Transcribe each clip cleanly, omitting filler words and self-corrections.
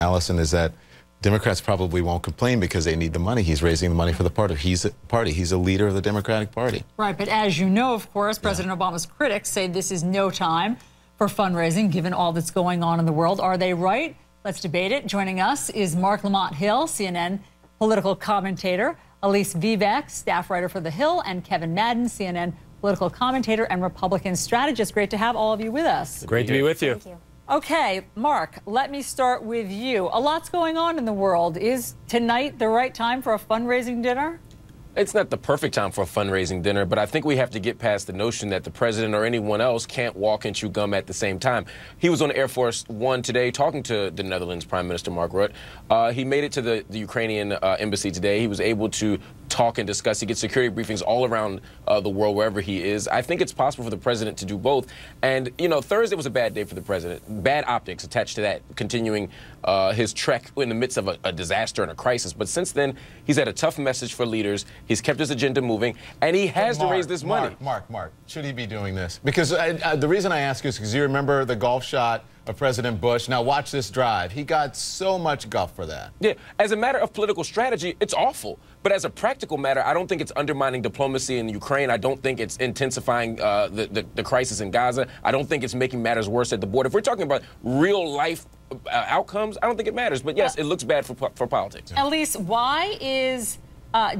Allison, is that Democrats probably won't complain because they need the money. He's raising the money for the party. He's a leader of the Democratic Party. Right, but as you know, of course, President Obama's critics say this is no time for fundraising, given all that's going on in the world. Are they right? Let's debate it. Joining us is Marc Lamont Hill, CNN political commentator, Elise Vivek, staff writer for The Hill, and Kevin Madden, CNN political commentator and Republican strategist. Great to have all of you with us. Great to be with you. Thank you. Okay, Marc, let me start with you. A lot's going on in the world. Is tonight the right time for a fundraising dinner? It's not the perfect time for a fundraising dinner, but I think we have to get past the notion that the president or anyone else can't walk and chew gum at the same time. He was on Air Force One today talking to the Netherlands Prime Minister Mark Rutte. He made it to the Ukrainian embassy today. He was able to talk and discuss. He gets security briefings all around the world, wherever he is. I think it's possible for the president to do both. And, you know, Thursday was a bad day for the president. Bad optics attached to that, continuing his trek in the midst of a disaster and a crisis. But since then, he's had a tough message for leaders. He's kept his agenda moving, and he has to raise this money. Mark, should he be doing this? Because the reason I ask you is because you remember the golf shot of President Bush. Now watch this drive. He got so much guff for that. Yeah, as a matter of political strategy, it's awful. But as a practical matter, I don't think it's undermining diplomacy in Ukraine. I don't think it's intensifying the crisis in Gaza. I don't think it's making matters worse at the border. If we're talking about real life outcomes, I don't think it matters. But yes, it looks bad for politics. Elise, why is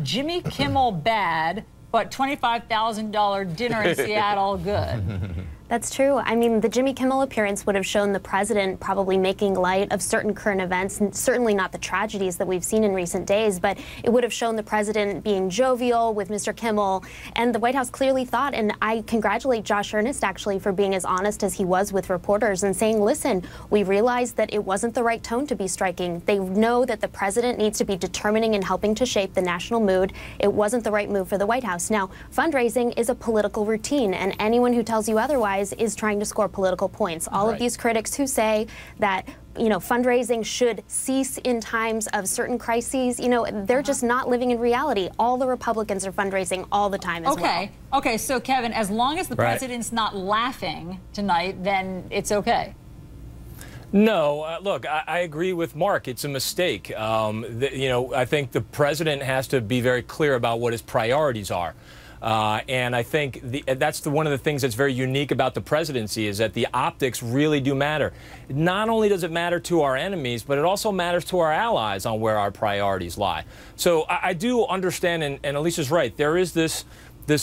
Jimmy Kimmel bad, but $25,000 dinner in Seattle good? That's true. I mean, the Jimmy Kimmel appearance would have shown the president probably making light of certain current events, and certainly not the tragedies that we've seen in recent days, but it would have shown the president being jovial with Mr. Kimmel. And the White House clearly thought, and I congratulate Josh Earnest actually for being as honest as he was with reporters and saying, listen, we realized that it wasn't the right tone to be striking. They know that the president needs to be determining and helping to shape the national mood. It wasn't the right move for the White House. Now, fundraising is a political routine, and anyone who tells you otherwise is trying to score political points. All of these critics who say that, you know, fundraising should cease in times of certain crises, you know, they're just not living in reality. All the Republicans are fundraising all the time as well. Okay, so Kevin, as long as the president's not laughing tonight, then it's okay. No, look, I agree with Mark. It's a mistake. You know, I think the president has to be very clear about what his priorities are. And I think that's one of the things that's very unique about the presidency is that the optics really do matter. Not only does it matter to our enemies, but it also matters to our allies on where our priorities lie. So I do understand, and Alicia's right, there is this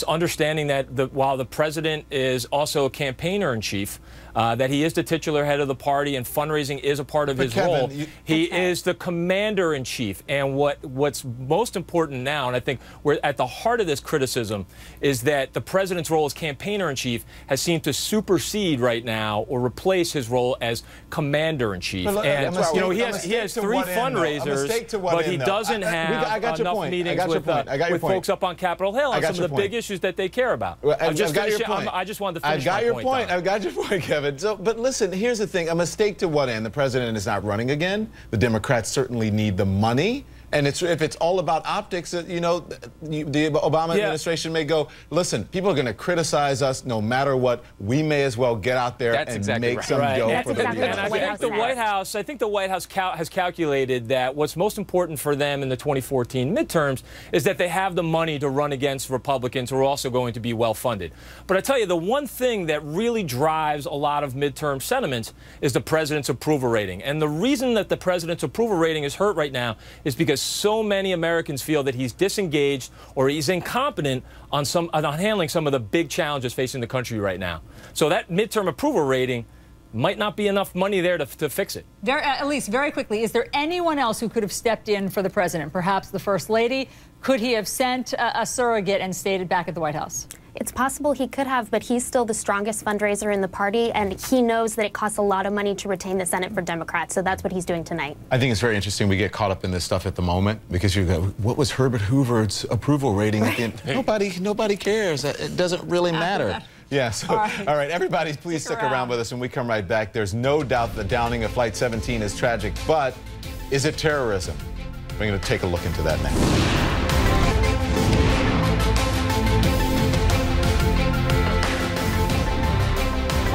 understanding that while the president is also a campaigner-in-chief, that he is the titular head of the party and fundraising is a part of his role. He is the commander-in-chief. And what's most important now, and I think we're at the heart of this criticism, is that the president's role as campaigner-in-chief has seemed to supersede right now or replace his role as commander-in-chief. And you know, he has 3 fundraisers, but he doesn't have enough meetings with folks up on Capitol Hill on some of the big issues that they care about. I just wanted to finish my point. I've got your point, Kevin. So, but listen, here's the thing. A mistake to what end? The president is not running again. The Democrats certainly need the money. And if it's all about optics, you know, the Obama administration may go, listen, people are going to criticize us no matter what. We may as well get out there and make some dough for the And I think the White House has calculated that what's most important for them in the 2014 midterms is that they have the money to run against Republicans who are also going to be well funded. But I tell you, the one thing that really drives a lot of midterm sentiments is the president's approval rating. And the reason that the president's approval rating is hurt right now is because so many Americans feel that he's disengaged or he's incompetent on handling some of the big challenges facing the country right now. So that midterm approval rating might not be enough money there to fix it. At least very quickly, is there anyone else who could have stepped in for the president? Perhaps the First Lady? Could he have sent a surrogate and stayed back at the White House? It's possible he could have, but he's still the strongest fundraiser in the party, and he knows that it costs a lot of money to retain the Senate for Democrats, so that's what he's doing tonight. I think it's very interesting we get caught up in this stuff at the moment because you go, what was Herbert Hoover's approval rating at the end? Nobody cares. It doesn't really matter. Yeah, so, all right, everybody, please stick around with us when we come right back. There's no doubt the downing of Flight 17 is tragic, but is it terrorism? We're going to take a look into that next.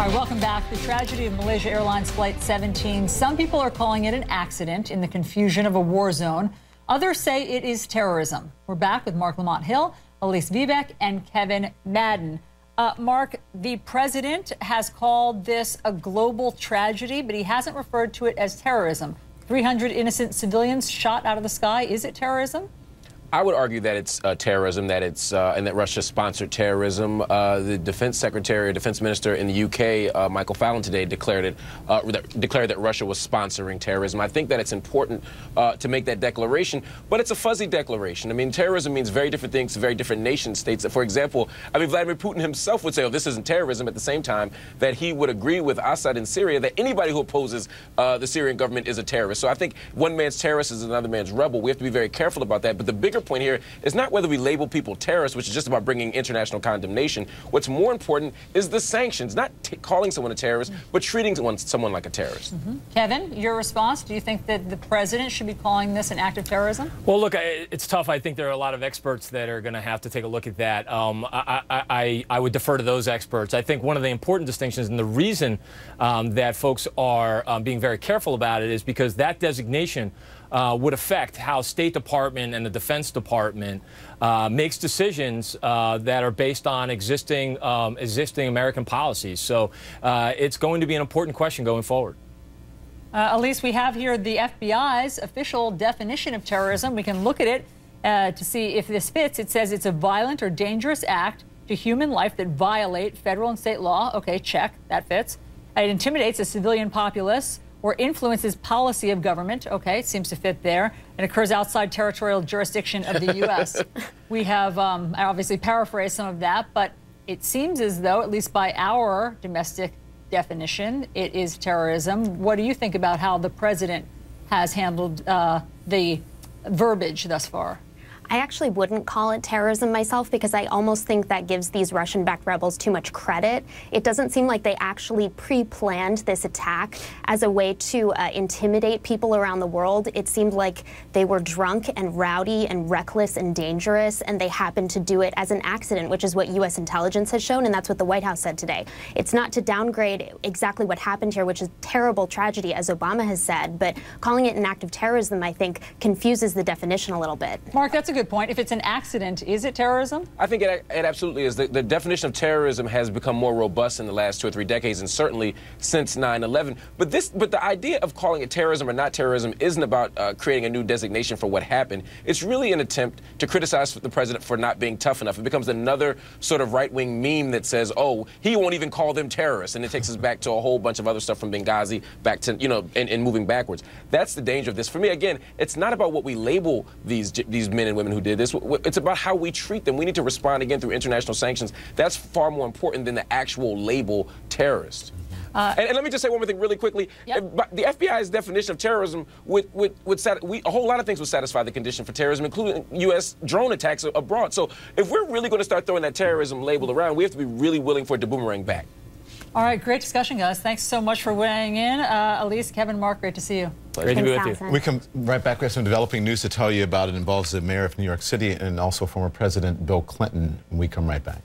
All right, welcome back. The tragedy of Malaysia Airlines Flight 17. Some people are calling it an accident in the confusion of a war zone. Others say it is terrorism. We're back with Marc Lamont Hill, Elise Vivek, and Kevin Madden. Marc, the president has called this a global tragedy, but he hasn't referred to it as terrorism. 300 innocent civilians shot out of the sky. Is it terrorism? I would argue that it's terrorism, that it's and that Russia sponsored terrorism. The defense secretary, defense minister in the UK, Michael Fallon, today declared that Russia was sponsoring terrorism. I think that it's important to make that declaration, but it's a fuzzy declaration. I mean, terrorism means very different things to very different nation states. For example, I mean, Vladimir Putin himself would say, "Oh, this isn't terrorism." At the same time, that he would agree with Assad in Syria that anybody who opposes the Syrian government is a terrorist. So I think one man's terrorist is another man's rebel. We have to be very careful about that. But the bigger point here is not whether we label people terrorists, which is just about bringing international condemnation. What's more important is the sanctions, not calling someone a terrorist, but treating someone like a terrorist. Kevin, your response? Do you think that the president should be calling this an act of terrorism? Well, look, it's tough. I think there are a lot of experts that are going to have to take a look at that. I would defer to those experts. I think one of the important distinctions and the reason that folks are being very careful about it is because that designation would affect how State Department and the Defense Department makes decisions that are based on existing American policies. So it's going to be an important question going forward. Elise, we have here the FBI's official definition of terrorism. We can look at it to see if this fits. It says it's a violent or dangerous act to human life that violate federal and state law. Okay, check, that fits. It intimidates a civilian populace or influences policy of government. Okay, it seems to fit there. And occurs outside territorial jurisdiction of the U.S. We have, I obviously paraphrased some of that, but it seems as though, at least by our domestic definition, it is terrorism. What do you think about how the president has handled the verbiage thus far? I actually wouldn't call it terrorism myself because I almost think that gives these Russian-backed rebels too much credit. It doesn't seem like they actually pre-planned this attack as a way to intimidate people around the world. It seemed like they were drunk and rowdy and reckless and dangerous, and they happened to do it as an accident, which is what U.S. intelligence has shown, and that's what the White House said today. It's not to downgrade exactly what happened here, which is terrible tragedy, as Obama has said, but calling it an act of terrorism, I think, confuses the definition a little bit. Marc, that's a good point. If it's an accident, is it terrorism? I think it absolutely is. The definition of terrorism has become more robust in the last 2 or 3 decades, and certainly since 9/11. But the idea of calling it terrorism or not terrorism isn't about creating a new designation for what happened. It's really an attempt to criticize the president for not being tough enough. It becomes another sort of right-wing meme that says, "Oh, he won't even call them terrorists," and it takes us back to a whole bunch of other stuff from Benghazi back to, you know, and moving backwards. That's the danger of this. For me, again, it's not about what we label these men and women who did this. It's about how we treat them. We need to respond again through international sanctions. That's far more important than the actual label terrorist. And let me just say one more thing really quickly. Yep. The FBI's definition of terrorism a whole lot of things would satisfy the condition for terrorism, including U.S. drone attacks abroad. So if we're really going to start throwing that terrorism label around, we have to be really willing for it to boomerang back. All right, great discussion, guys. Thanks so much for weighing in. Elise, Kevin, Marc, great to see you. Great to be with you. We come right back. We have some developing news to tell you about. It involves the mayor of New York City and also former President Bill Clinton. We come right back.